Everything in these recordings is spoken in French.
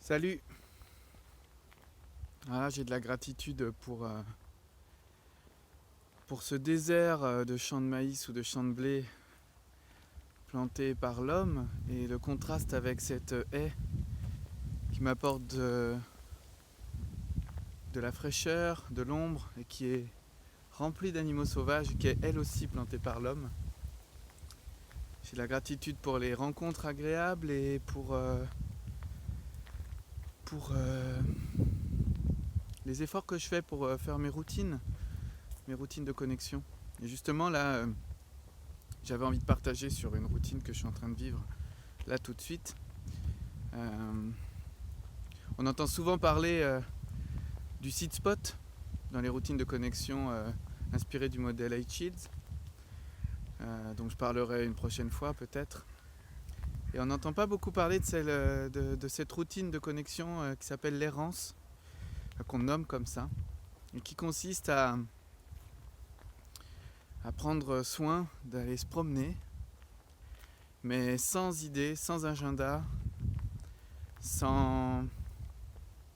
Salut. Voilà, j'ai de la gratitude pour ce désert de champs de maïs ou de champs de blé plantés par l'homme et le contraste avec cette haie qui m'apporte de la fraîcheur, de l'ombre et qui est remplie d'animaux sauvages et qui est elle aussi plantée par l'homme. J'ai de la gratitude pour les rencontres agréables et pour les efforts que je fais pour faire mes routines de connexion. Et justement là, j'avais envie de partager sur une routine que je suis en train de vivre là tout de suite. On entend souvent parler du seed spot dans les routines de connexion inspirées du modèle H-Shields, dont je parlerai une prochaine fois peut-être. Et on n'entend pas beaucoup parler de cette routine de connexion qui s'appelle l'errance, qu'on nomme comme ça, et qui consiste à prendre soin d'aller se promener, mais sans idée, sans agenda, sans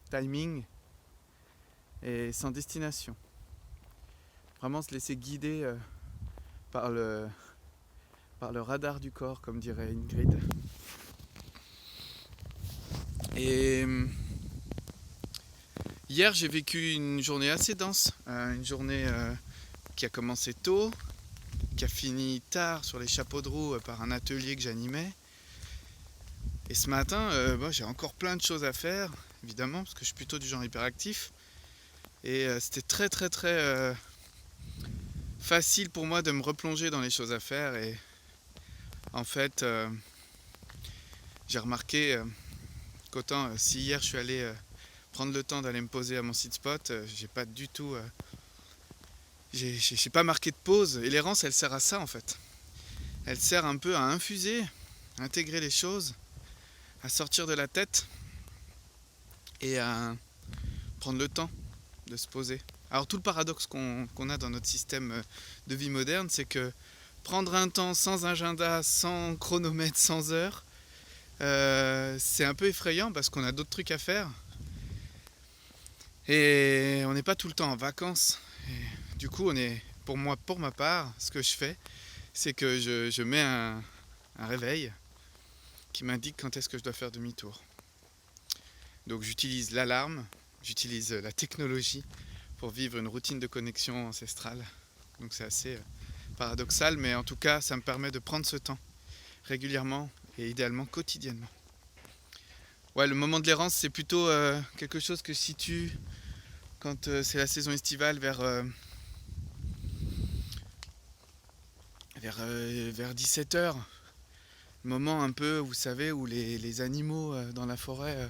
timing et sans destination. Vraiment se laisser guider par le radar du corps, comme dirait Ingrid. Et hier, j'ai vécu une journée assez dense, une journée qui a commencé tôt, qui a fini tard sur les chapeaux de roue par un atelier que j'animais. Et ce matin, j'ai encore plein de choses à faire, évidemment, parce que je suis plutôt du genre hyperactif. Et c'était très très très facile pour moi de me replonger dans les choses à faire. Et en fait, j'ai remarqué qu'autant si hier je suis allé prendre le temps d'aller me poser à mon seed spot, j'ai pas du tout... j'ai pas marqué de pause. Et l'errance, elle sert à ça en fait. Elle sert un peu à infuser, à intégrer les choses, à sortir de la tête et à prendre le temps de se poser. Alors tout le paradoxe qu'on a dans notre système de vie moderne, c'est que prendre un temps sans agenda, sans chronomètre, sans heure, c'est un peu effrayant parce qu'on a d'autres trucs à faire. Et on n'est pas tout le temps en vacances. Et du coup, pour ma part, ce que je fais, c'est que je mets un réveil qui m'indique quand est-ce que je dois faire demi-tour. Donc j'utilise l'alarme, j'utilise la technologie pour vivre une routine de connexion ancestrale. Donc c'est assez paradoxal, mais en tout cas, ça me permet de prendre ce temps régulièrement et idéalement quotidiennement. Ouais, le moment de l'errance, c'est plutôt quelque chose que je situe quand c'est la saison estivale vers 17h. Moment un peu, vous savez, où les animaux dans la forêt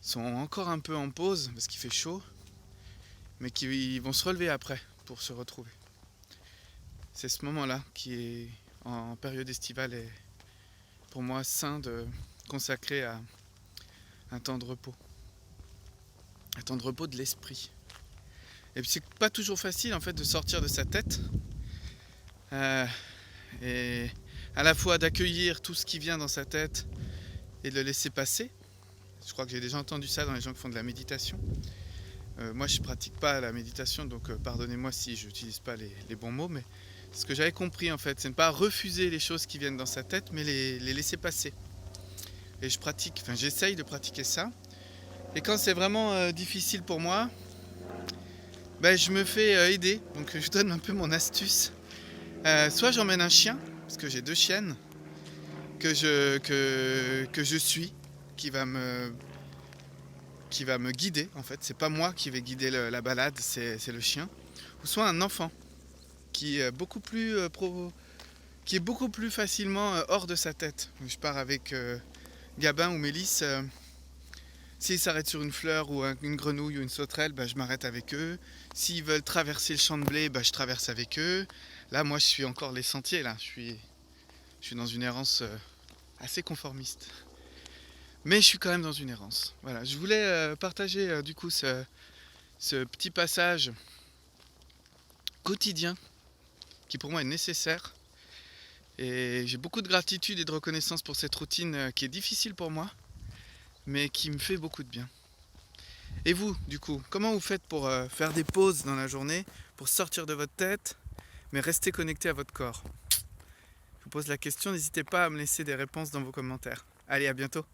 sont encore un peu en pause parce qu'il fait chaud, mais qui vont se relever après pour se retrouver. C'est ce moment-là qui est en période estivale est pour moi sain de consacrer à un temps de repos de l'esprit. Et puis c'est pas toujours facile en fait de sortir de sa tête et à la fois d'accueillir tout ce qui vient dans sa tête et de le laisser passer. Je crois que j'ai déjà entendu ça dans les gens qui font de la méditation. Moi je pratique pas la méditation, donc pardonnez-moi si je n'utilise pas les bons mots, mais ce que j'avais compris en fait, c'est ne pas refuser les choses qui viennent dans sa tête, mais les laisser passer. Et j'essaye de pratiquer ça. Et quand c'est vraiment difficile pour moi, je me fais aider. Donc je donne un peu mon astuce. Soit j'emmène un chien, parce que j'ai 2 chiennes, que je suis, qui va me guider en fait. C'est pas moi qui vais guider la balade, c'est le chien. Ou soit un enfant qui est beaucoup plus facilement hors de sa tête. Donc, je pars avec Gabin ou Mélisse. S'ils s'arrêtent sur une fleur ou une grenouille ou une sauterelle, je m'arrête avec eux. S'ils veulent traverser le champ de blé, je traverse avec eux. Là, moi, je suis encore les sentiers. Là, je suis dans une errance assez conformiste. Mais je suis quand même dans une errance. Voilà, je voulais partager du coup ce petit passage quotidien qui pour moi est nécessaire. Et j'ai beaucoup de gratitude et de reconnaissance pour cette routine qui est difficile pour moi. mais qui me fait beaucoup de bien. Et vous, du coup, comment vous faites pour faire des pauses dans la journée, pour sortir de votre tête, mais rester connecté à votre corps? Je vous pose la question, n'hésitez pas à me laisser des réponses dans vos commentaires. Allez, à bientôt!